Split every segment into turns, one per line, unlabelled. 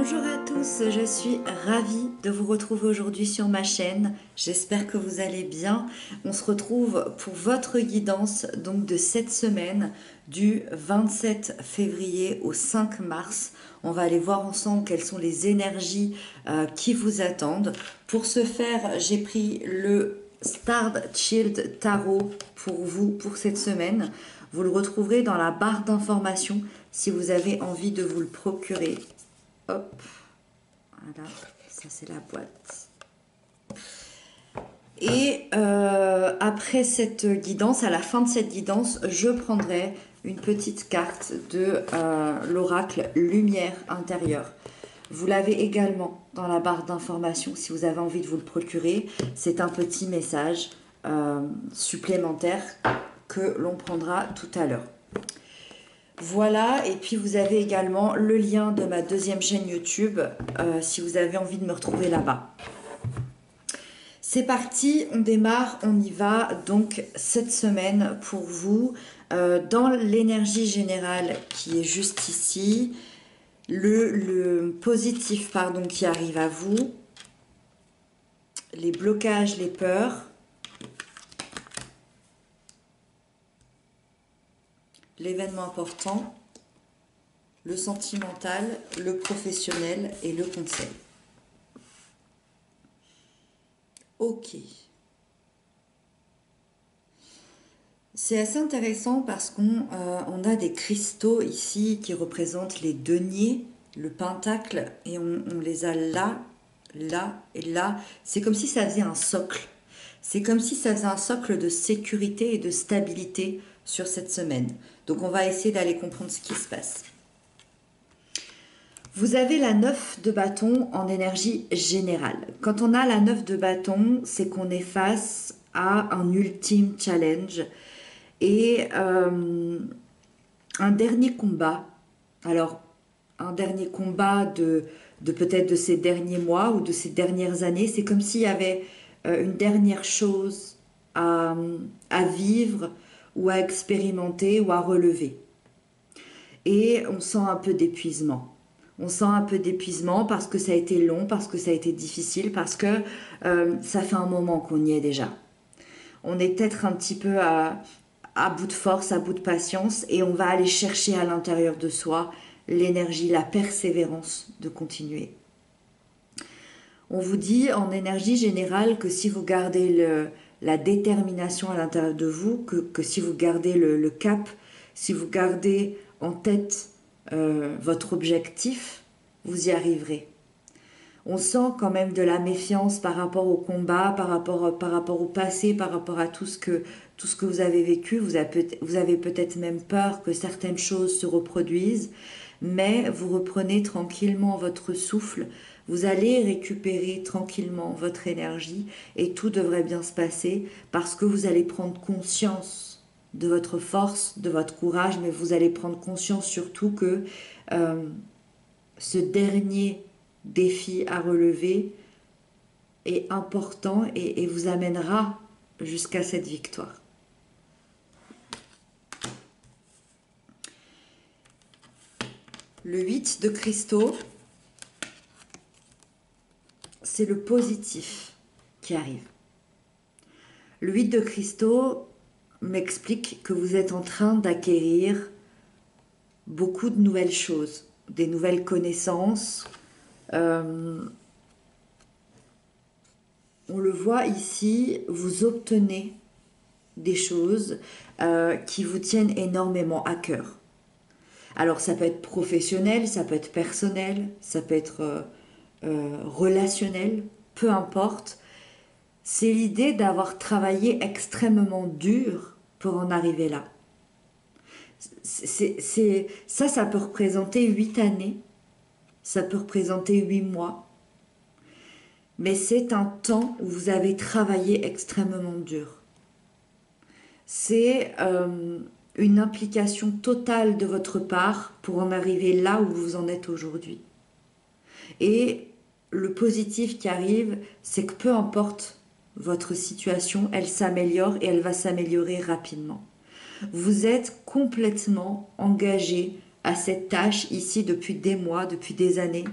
Bonjour à tous, je suis ravie de vous retrouver aujourd'hui sur ma chaîne. J'espère que vous allez bien. On se retrouve pour votre guidance donc de cette semaine du 27 février au 5 mars. On va aller voir ensemble quelles sont les énergies qui vous attendent. Pour ce faire, j'ai pris le Star Shield Tarot pour vous pour cette semaine. Vous le retrouverez dans la barre d'informations si vous avez envie de vous le procurer. Hop, voilà, ça c'est la boîte. Et après cette guidance, à la fin de cette guidance, je prendrai une petite carte de l'oracle Lumière intérieure. Vous l'avez également dans la barre d'informations si vous avez envie de vous le procurer. C'est un petit message supplémentaire que l'on prendra tout à l'heure. Voilà, et puis vous avez également le lien de ma deuxième chaîne YouTube si vous avez envie de me retrouver là-bas. C'est parti, on démarre, on y va. Donc cette semaine pour vous, dans l'énergie générale qui est juste ici, le positif pardon, qui arrive à vous, les blocages, les peurs, l'événement important, le sentimental, le professionnel et le conseil. Ok. C'est assez intéressant parce qu'on a des cristaux ici qui représentent les deniers, le pentacle, et on les a là, là et là. C'est comme si ça faisait un socle. C'est comme si ça faisait un socle de sécurité et de stabilité sur cette semaine. Donc on va essayer d'aller comprendre ce qui se passe. Vous avez la 9 de bâton en énergie générale. Quand on a la 9 de bâton, c'est qu'on est face à un ultime challenge et un dernier combat. Alors, un dernier combat de peut-être de ces derniers mois ou de ces dernières années. C'est comme s'il y avait une dernière chose à vivre ou à expérimenter ou à relever. Et on sent un peu d'épuisement. On sent un peu d'épuisement parce que ça a été long, parce que ça a été difficile, parce que ça fait un moment qu'on y est déjà. On est peut-être un petit peu à bout de force, à bout de patience, et on va aller chercher à l'intérieur de soi l'énergie, la persévérance de continuer. On vous dit en énergie générale que si vous gardez la détermination à l'intérieur de vous, que si vous gardez le cap, si vous gardez en tête votre objectif, vous y arriverez. On sent quand même de la méfiance par rapport au combat, par rapport au passé, par rapport à tout ce que vous avez vécu. Vous avez peut-être même peur que certaines choses se reproduisent, mais vous reprenez tranquillement votre souffle, vous allez récupérer tranquillement votre énergie et tout devrait bien se passer parce que vous allez prendre conscience de votre force, de votre courage, mais vous allez prendre conscience surtout que ce dernier défi à relever est important et vous amènera jusqu'à cette victoire. Le 8 de cristaux, c'est le positif qui arrive. Le 8 de cristaux m'explique que vous êtes en train d'acquérir beaucoup de nouvelles choses, des nouvelles connaissances. On le voit ici, vous obtenez des choses qui vous tiennent énormément à cœur. Alors ça peut être professionnel, ça peut être personnel, ça peut être relationnel, peu importe. C'est l'idée d'avoir travaillé extrêmement dur pour en arriver là. Ça peut représenter 8 années, ça peut représenter 8 mois, mais c'est un temps où vous avez travaillé extrêmement dur. C'est une implication totale de votre part pour en arriver là où vous en êtes aujourd'hui. Et le positif qui arrive, c'est que peu importe votre situation, elle s'améliore et elle va s'améliorer rapidement. Vous êtes complètement engagé à cette tâche ici depuis des mois, depuis des années,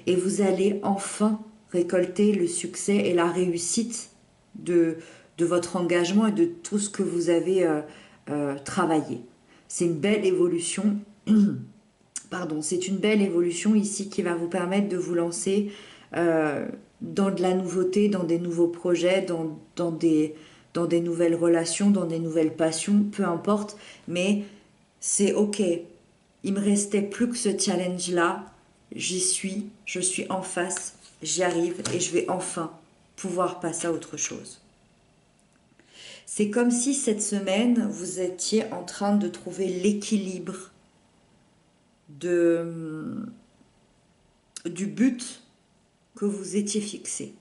et vous allez enfin récolter le succès et la réussite de votre engagement et de tout ce que vous avez travaillé. C'est une belle évolution. Pardon, c'est une belle évolution ici qui va vous permettre de vous lancer dans de la nouveauté, dans des nouveaux projets, dans des nouvelles relations, dans des nouvelles passions, peu importe, mais c'est ok. Il me restait plus que ce challenge-là, j'y suis, je suis en face, j'y arrive et je vais enfin pouvoir passer à autre chose. C'est comme si cette semaine, vous étiez en train de trouver l'équilibre du but que vous étiez fixé.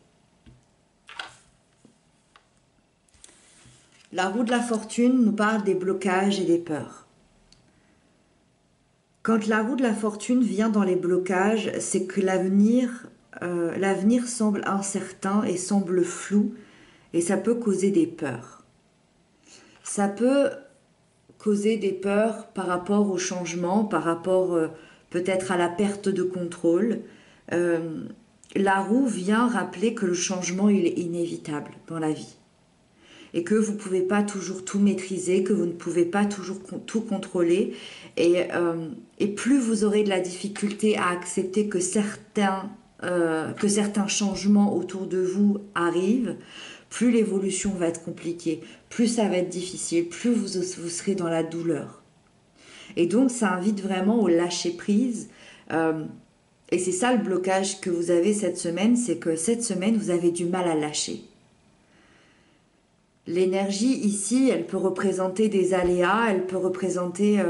La roue de la fortune nous parle des blocages et des peurs. Quand la roue de la fortune vient dans les blocages, c'est que l'avenir semble incertain et semble flou, et ça peut causer des peurs. Ça peut causer des peurs par rapport au changement, par rapport peut-être à la perte de contrôle. La roue vient rappeler que le changement il est inévitable dans la vie et que vous ne pouvez pas toujours tout maîtriser, que vous ne pouvez pas toujours tout contrôler. Et plus vous aurez de la difficulté à accepter que certains changements autour de vous arrivent, plus l'évolution va être compliquée, plus ça va être difficile, plus vous serez dans la douleur. Et donc ça invite vraiment au lâcher-prise. Et c'est ça le blocage que vous avez cette semaine, c'est que cette semaine, vous avez du mal à lâcher. L'énergie ici, elle peut représenter des aléas, elle peut représenter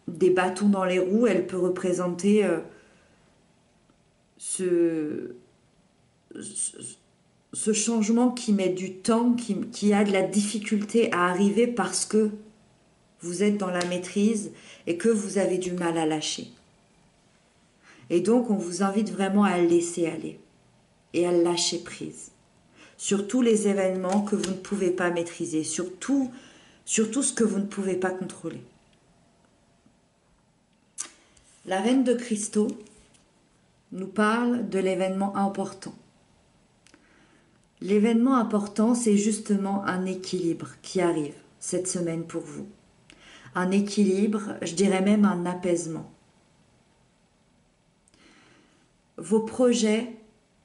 des bâtons dans les roues, elle peut représenter ce changement qui met du temps, qui a de la difficulté à arriver parce que vous êtes dans la maîtrise et que vous avez du mal à lâcher. Et donc, on vous invite vraiment à laisser aller et à lâcher prise sur tous les événements que vous ne pouvez pas maîtriser, sur tout ce que vous ne pouvez pas contrôler. La reine de cristaux nous parle de l'événement important. L'événement important, c'est justement un équilibre qui arrive cette semaine pour vous. Un équilibre, je dirais même un apaisement. Vos projets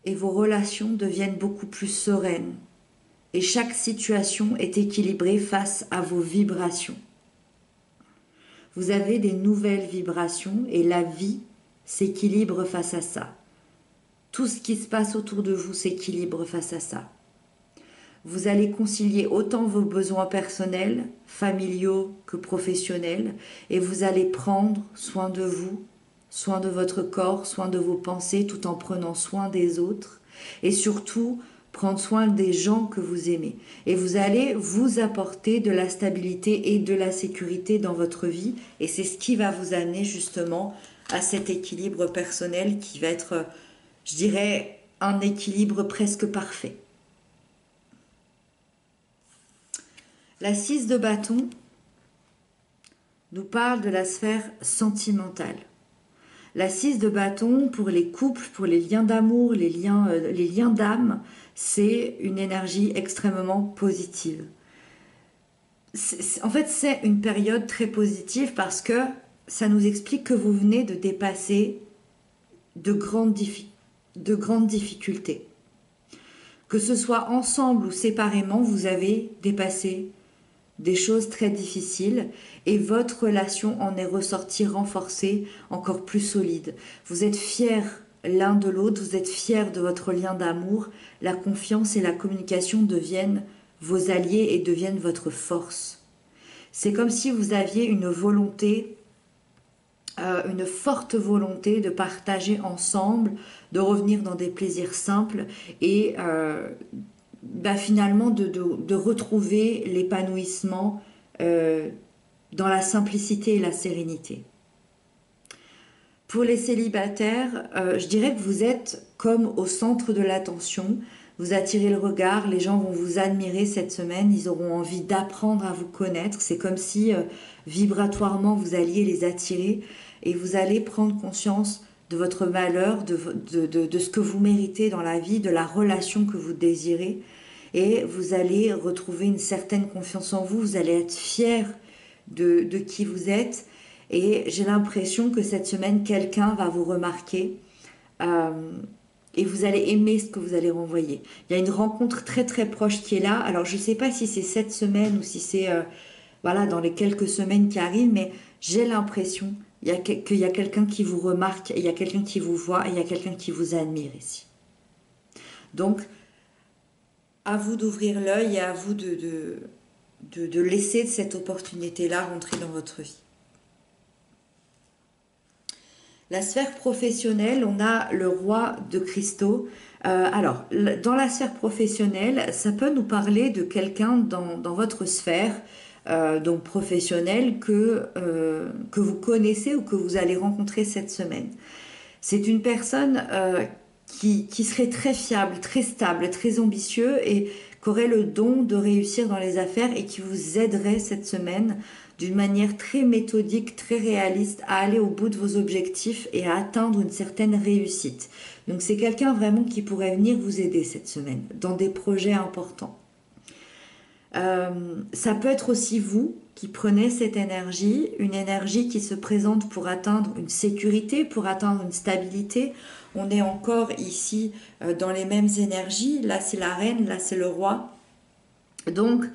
et vos relations deviennent beaucoup plus sereines et chaque situation est équilibrée face à vos vibrations. Vous avez des nouvelles vibrations et la vie s'équilibre face à ça. Tout ce qui se passe autour de vous s'équilibre face à ça. Vous allez concilier autant vos besoins personnels, familiaux que professionnels, et vous allez prendre soin de vous, soin de votre corps, soin de vos pensées, tout en prenant soin des autres, et surtout prendre soin des gens que vous aimez. Et vous allez vous apporter de la stabilité et de la sécurité dans votre vie, et c'est ce qui va vous amener justement à cet équilibre personnel qui va être, je dirais, un équilibre presque parfait. La 6 de bâton nous parle de la sphère sentimentale. La 6 de bâton, pour les couples, pour les liens d'amour, les liens d'âme, c'est une énergie extrêmement positive. En fait, c'est une période très positive parce que ça nous explique que vous venez de dépasser de grandes difficultés. Que ce soit ensemble ou séparément, vous avez dépassé des choses très difficiles et votre relation en est ressortie renforcée, encore plus solide. Vous êtes fiers l'un de l'autre, vous êtes fiers de votre lien d'amour, la confiance et la communication deviennent vos alliés et deviennent votre force. C'est comme si vous aviez une volonté, une forte volonté de partager ensemble, de revenir dans des plaisirs simples et finalement de retrouver l'épanouissement dans la simplicité et la sérénité. Pour les célibataires, je dirais que vous êtes comme au centre de l'attention. vous attirez le regard, les gens vont vous admirer cette semaine, ils auront envie d'apprendre à vous connaître. C'est comme si vibratoirement vous alliez les attirer et vous allez prendre conscience de votre valeur, de ce que vous méritez dans la vie, de la relation que vous désirez. Et vous allez retrouver une certaine confiance en vous, vous allez être fier de qui vous êtes. Et j'ai l'impression que cette semaine, quelqu'un va vous remarquer. Et vous allez aimer ce que vous allez renvoyer. Il y a une rencontre très très proche qui est là. Alors je ne sais pas si c'est cette semaine ou si c'est voilà, dans les quelques semaines qui arrivent, mais j'ai l'impression qu'il y a quelqu'un qui vous remarque, il y a quelqu'un qui vous voit, et il y a quelqu'un qui vous admire ici. Donc, à vous d'ouvrir l'œil et à vous de laisser cette opportunité-là rentrer dans votre vie. La sphère professionnelle, on a le roi de cristaux. Alors, dans la sphère professionnelle, ça peut nous parler de quelqu'un dans votre sphère, donc professionnelle, que vous connaissez ou que vous allez rencontrer cette semaine. C'est une personne qui serait très fiable, très stable, très ambitieux et qui aurait le don de réussir dans les affaires et qui vous aiderait cette semaine d'une manière très méthodique, très réaliste, à aller au bout de vos objectifs et à atteindre une certaine réussite. Donc c'est quelqu'un vraiment qui pourrait venir vous aider cette semaine dans des projets importants. Ça peut être aussi vous qui prenez cette énergie, une énergie qui se présente pour atteindre une sécurité, pour atteindre une stabilité. On est encore ici dans les mêmes énergies. Là c'est la reine, là c'est le roi. Donc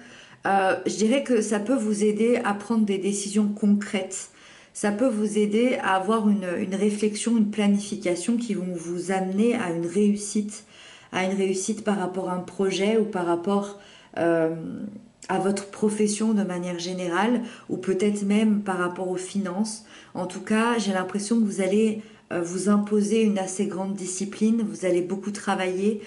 je dirais que ça peut vous aider à prendre des décisions concrètes. Ça peut vous aider à avoir une réflexion, une planification qui vont vous amener à une réussite par rapport à un projet ou par rapport à votre profession de manière générale ou peut-être même par rapport aux finances. En tout cas, j'ai l'impression que vous allez vous imposer une assez grande discipline, vous allez beaucoup travailler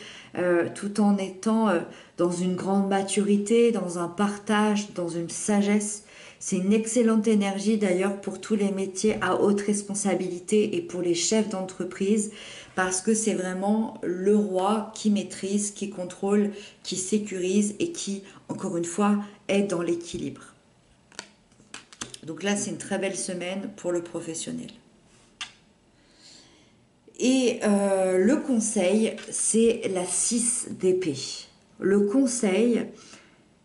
tout en étant dans une grande maturité, dans un partage, dans une sagesse. C'est une excellente énergie d'ailleurs pour tous les métiers à haute responsabilité et pour les chefs d'entreprise parce que c'est vraiment le roi qui maîtrise, qui contrôle, qui sécurise et qui, encore une fois, est dans l'équilibre. Donc là, c'est une très belle semaine pour le professionnel. Et le conseil, c'est la 6 d'épée. Le conseil,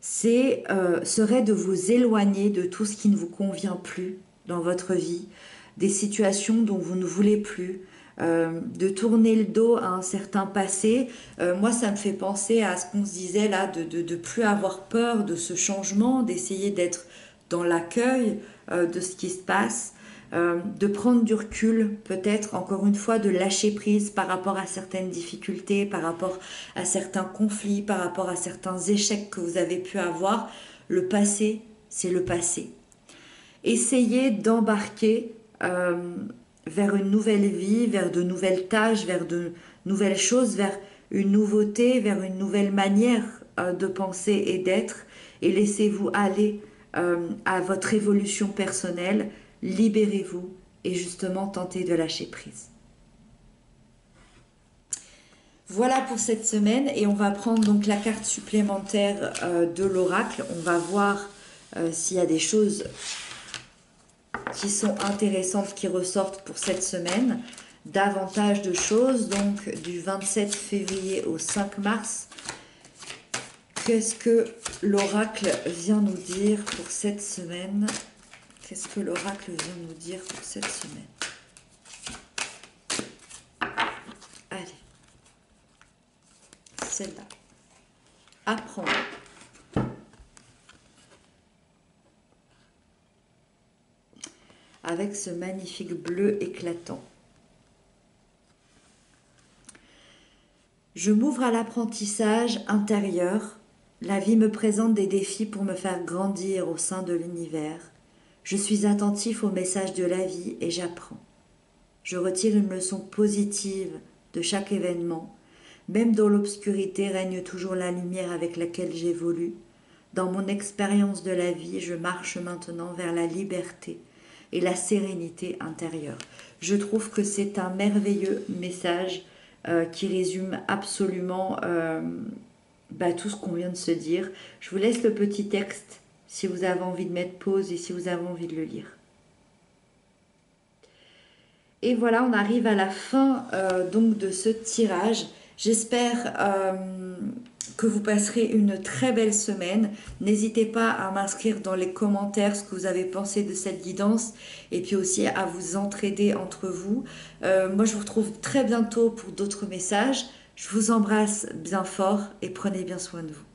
serait de vous éloigner de tout ce qui ne vous convient plus dans votre vie, des situations dont vous ne voulez plus, de tourner le dos à un certain passé. Moi, ça me fait penser à ce qu'on se disait là, de plus avoir peur de ce changement, d'essayer d'être dans l'accueil de ce qui se passe. De prendre du recul, peut-être encore une fois de lâcher prise par rapport à certaines difficultés, par rapport à certains conflits, par rapport à certains échecs que vous avez pu avoir. Le passé, c'est le passé. Essayez d'embarquer vers une nouvelle vie, vers de nouvelles tâches, vers de nouvelles choses, vers une nouveauté, vers une nouvelle manière de penser et d'être, et laissez-vous aller à votre évolution personnelle. Libérez-vous et justement tentez de lâcher prise. Voilà pour cette semaine et on va prendre donc la carte supplémentaire de l'oracle. On va voir s'il y a des choses qui sont intéressantes qui ressortent pour cette semaine. Davantage de choses, donc du 27 février au 5 mars. Qu'est-ce que l'oracle vient nous dire pour cette semaine ? Qu'est-ce que l'oracle vient nous dire pour cette semaine? Allez. Celle-là. Apprendre. Avec ce magnifique bleu éclatant. Je m'ouvre à l'apprentissage intérieur. La vie me présente des défis pour me faire grandir au sein de l'univers. Je suis attentif aux messages de la vie et j'apprends. Je retire une leçon positive de chaque événement. Même dans l'obscurité règne toujours la lumière avec laquelle j'évolue. Dans mon expérience de la vie, je marche maintenant vers la liberté et la sérénité intérieure. Je trouve que c'est un merveilleux message qui résume absolument tout ce qu'on vient de se dire. Je vous laisse le petit texte si vous avez envie de mettre pause et si vous avez envie de le lire. Et voilà, on arrive à la fin donc de ce tirage. J'espère que vous passerez une très belle semaine. N'hésitez pas à m'inscrire dans les commentaires ce que vous avez pensé de cette guidance et puis aussi à vous entraider entre vous. Moi, je vous retrouve très bientôt pour d'autres messages. Je vous embrasse bien fort et prenez bien soin de vous.